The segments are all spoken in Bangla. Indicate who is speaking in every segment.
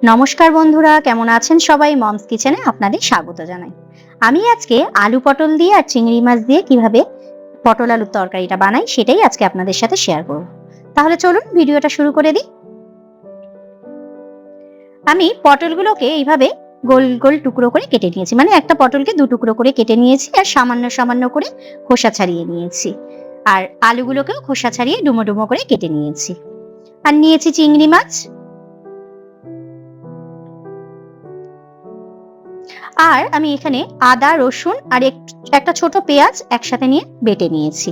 Speaker 1: নমস্কার বন্ধুরা, কেমন আছেন সবাই? মমস কিচেনে আপনাদের স্বাগত জানাই। আমি আজকে আলু পটল দিয়ে আর চিংড়ি মাছ দিয়ে কিভাবে পটল আলুর তরকারিটা বানাই সেটাই আজকে আপনাদের সাথে শেয়ার করব। তাহলে চলুন ভিডিওটা শুরু করে দিই। আমি পটলগুলোকে এইভাবে গোল গোল টুকরো করে কেটে নিয়েছি, মানে একটা পটলকে দু টুকরো করে কেটে নিয়েছি আর সামান্য সামান্য করে খোসা ছাড়িয়ে নিয়েছি। আর আলুগুলোকেও খোসা ছাড়িয়ে ডুমো ডুমো করে কেটে নিয়েছি। আর নিয়েছি চিংড়ি মাছ। আর আমি এখানে আদা, রসুন আর একটা ছোট পেঁয়াজ একসাথে নিয়ে বেটে নিয়েছি।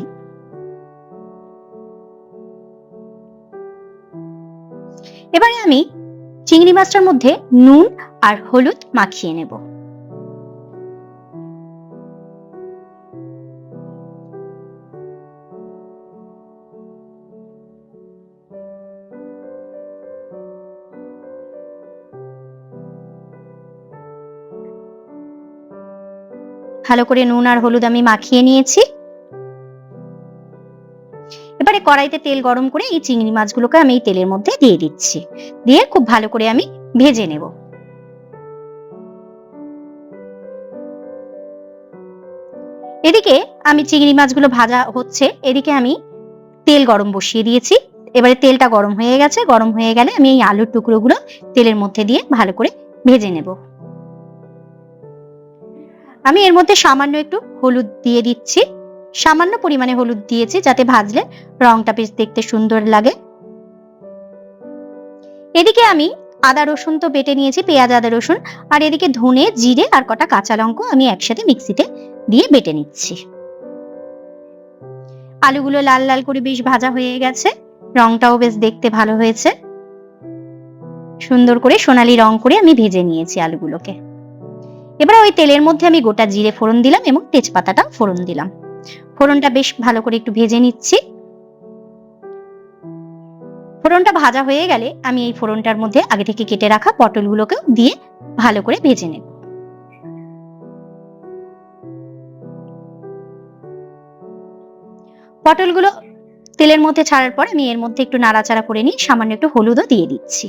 Speaker 1: এবারে আমি চিংড়ি মাছটার মধ্যে নুন আর হলুদ মাখিয়ে নেব। ভালো করে নুন আর হলুদ আমি মাখিয়ে নিয়েছি। এবারে কড়াইতে তেল গরম করে এই চিংড়ি মাছগুলোকে আমি এই তেলের মধ্যে দিয়ে দিচ্ছি, দিয়ে খুব ভালো করে আমি ভেজে নেব। এদিকে আমি চিংড়ি মাছগুলো ভাজা হচ্ছে, এদিকে আমি তেল গরম বসিয়ে দিয়েছি। এবারে তেলটা গরম হয়ে গেছে, গরম হয়ে গেলে আমি এই আলুর টুকরোগুলো তেলের মধ্যে দিয়ে ভালো করে ভেজে নেব। আমি এর মধ্যে সামান্য একটু হলুদ দিয়ে দিচ্ছি, সামান্য পরিমাণে হলুদ দিয়েছি যাতে ভাজলে রংটা বেশ দেখতে সুন্দর লাগে। এদিকে আমি আদা রসুন তো বেটে নিয়েছি, পেঁয়াজ আদা রসুন, আর এদিকে ধনে জিরে আর কটা কাঁচা লঙ্কা আমি একসাথে মিক্সিতে দিয়ে বেটে নিচ্ছি। আলুগুলো লাল লাল করে বেশ ভাজা হয়ে গেছে, রংটাও বেশ দেখতে ভালো হয়েছে। সুন্দর করে সোনালী রং করে আমি ভেজে নিয়েছি আলুগুলোকে। এবার ওই তেলের মধ্যে আমি গোটা জিরে ফোড়ন দিলাম এবং তেজপাতাটা ফোড়ন দিলাম। ফোড়নটা বেশ ভালো করে একটু ভেজে নিচ্ছি। ফোড়নটা ভাজা হয়ে গেলে আমি এই ফোড়নটার মধ্যে আগে থেকে কেটে রাখা পটলগুলোকে দিয়ে ভালো করে ভেজে নেব। পটলগুলো তেলের মধ্যে ছাড়ার পর আমি এর মধ্যে একটু নাড়াচাড়া করে নিয়ে সামান্য একটু হলুদও দিয়ে দিচ্ছি।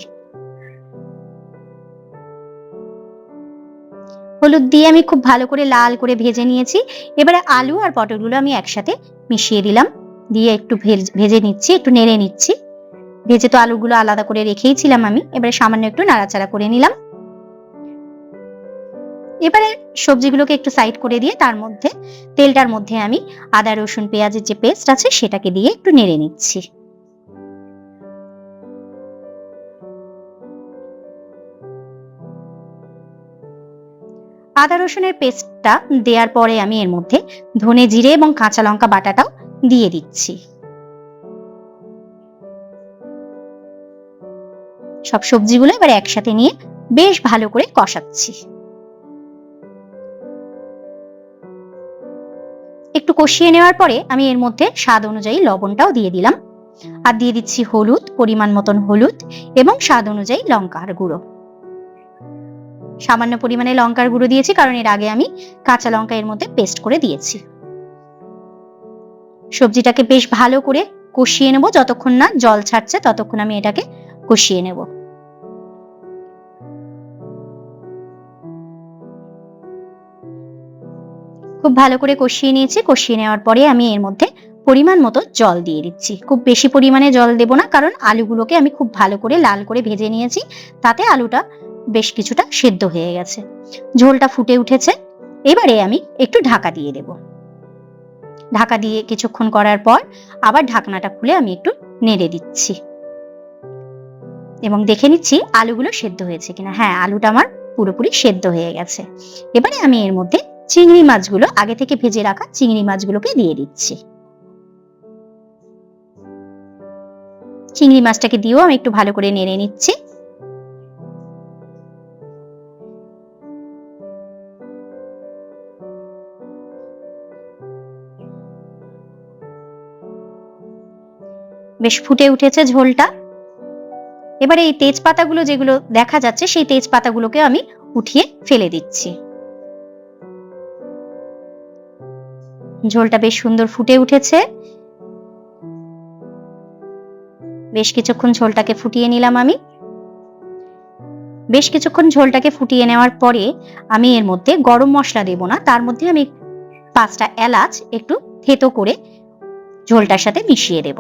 Speaker 1: হলুদ দিয়ে আমি খুব ভালো করে লাল করে ভেজে নিয়েছি। এবারে আলু আর পটলগুলো আমি একসাথে মিশিয়ে দিলাম, দিয়ে একটু ভেজে নিচ্ছি, একটু নেড়ে নিচ্ছি। ভেজে তো আলুগুলো আলাদা করে রেখেই ছিলাম আমি, এবারে সামান্য একটু নাড়াচাড়া করে নিলাম। এবারে সবজিগুলোকে একটু সাইড করে দিয়ে তার মধ্যে তেলটার মধ্যে আমি আদা রসুন পেঁয়াজের যে পেস্ট আছে সেটাকে দিয়ে একটু নেড়ে নিচ্ছি। আদা রসুনের পেস্টটা দেওয়ার পরে আমি এর মধ্যে ধনে জিরে এবং কাঁচা লঙ্কা বাটাটাও দিয়ে দিচ্ছি। সব সবজিগুলো এবার একসাথে নিয়ে বেশ ভালো করে কষাচ্ছি। একটু কষিয়ে নেওয়ার পরে আমি এর মধ্যে স্বাদ অনুযায়ী লবণটাও দিয়ে দিলাম, আর দিয়ে দিচ্ছি হলুদ, পরিমাণ মতন হলুদ এবং স্বাদ অনুযায়ী লঙ্কার গুঁড়ো। সামান্য পরিমাণে লঙ্কার গুঁড়ো দিয়েছি কারণ এর আগে আমি কাঁচা লঙ্কা এর মধ্যে পেস্ট করে দিয়েছি। সবজিটাকে বেশ ভালো করে কষিয়ে নেব, যতক্ষণ না জল ছাড়ছে ততক্ষণ আমি এটাকে কষিয়ে নেব। খুব ভালো করে কষিয়ে নিয়েছি। কষিয়ে নেওয়ার পরে আমি এর মধ্যে পরিমাণ মতো জল দিয়ে দিচ্ছি। খুব বেশি পরিমাণে জল দেব না, কারণ আলুগুলোকে আমি খুব ভালো করে লাল করে ভেজে নিয়েছি, তাতে আলুটা বেশ কিছুটা সেদ্ধ হয়ে গেছে। ঝোলটা ফুটে উঠেছে, এবারে আমি একটু ঢাকা দিয়ে দেব। ঢাকা দিয়ে কিছুক্ষণ করার পর আবার ঢাকনাটা খুলে আমি একটু নেড়ে দিচ্ছি এবং দেখে নিচ্ছি আলুগুলো সেদ্ধ হয়েছে কিনা। হ্যাঁ, আলুটা আমার পুরোপুরি সেদ্ধ হয়ে গেছে। এবারে আমি এর মধ্যে চিংড়ি মাছগুলো, আগে থেকে ভেজে রাখা চিংড়ি মাছগুলোকে দিয়ে দিচ্ছি। চিংড়ি মাছটাকে দিয়েও আমি একটু ভালো করে নেড়ে নিচ্ছি। বেশ ফুটে উঠেছে ঝোলটা। এবারে এই তেজপাতাগুলো যেগুলো দেখা যাচ্ছে সেই তেজপাতাগুলোকে আমি উঠিয়ে ফেলে দিচ্ছি। ঝোলটা বেশ সুন্দর ফুটে উঠেছে। বেশ কিছুক্ষণ ঝোলটাকে ফুটিয়ে নিলাম আমি। বেশ কিছুক্ষণ ঝোলটাকে ফুটিয়ে নেওয়ার পরে আমি এর মধ্যে গরম মশলা দেব না, তার মধ্যে আমি 5টা এলাচ একটু থেতো করে ঝোলটার সাথে মিশিয়ে দেব।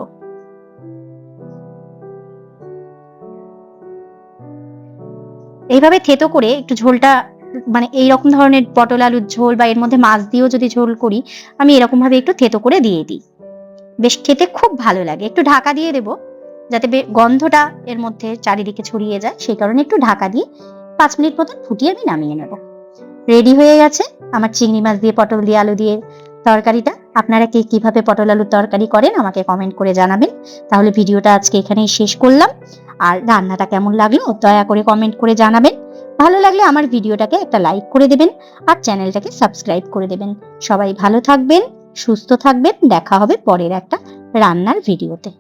Speaker 1: এইভাবে থেতো করে একটু ঝোলটা মানে এইরকম ধরনের পটল আলুর ঝোল বা এর মধ্যে মাছ দিয়েও যদি ঝোল করি, আমি এরকম ভাবে একটু থেতো করে দিয়ে দিই। বেশ খেতে খুব ভালো লাগে। একটু ঢাকা দিয়ে দেব যাতে গন্ধটা এর মধ্যে চারিদিকে ছড়িয়ে যায়, সেই কারণে একটু ঢাকা দিয়ে 5 মিনিট মতন ফুটিয়ে আমি নামিয়ে নেব। রেডি হয়ে গেছে আমার চিংড়ি মাছ দিয়ে পটল দিয়ে আলু দিয়ে তরকারিটা। আপনারা কে কিভাবে পটল আলুর তরকারি করেন আমাকে কমেন্ট করে জানাবেন। তাহলে ভিডিওটা আজকে এখানেই শেষ করলাম। আর রান্নাটা কেমন লাগলো দয়া করে কমেন্ট করে জানাবেন। ভালো লাগলে আমার ভিডিওটাকে একটা লাইক করে দেবেন আর চ্যানেলটাকে সাবস্ক্রাইব করে দেবেন। সবাই ভালো থাকবেন, সুস্থ থাকবেন। দেখা হবে পরের একটা রান্নার ভিডিওতে।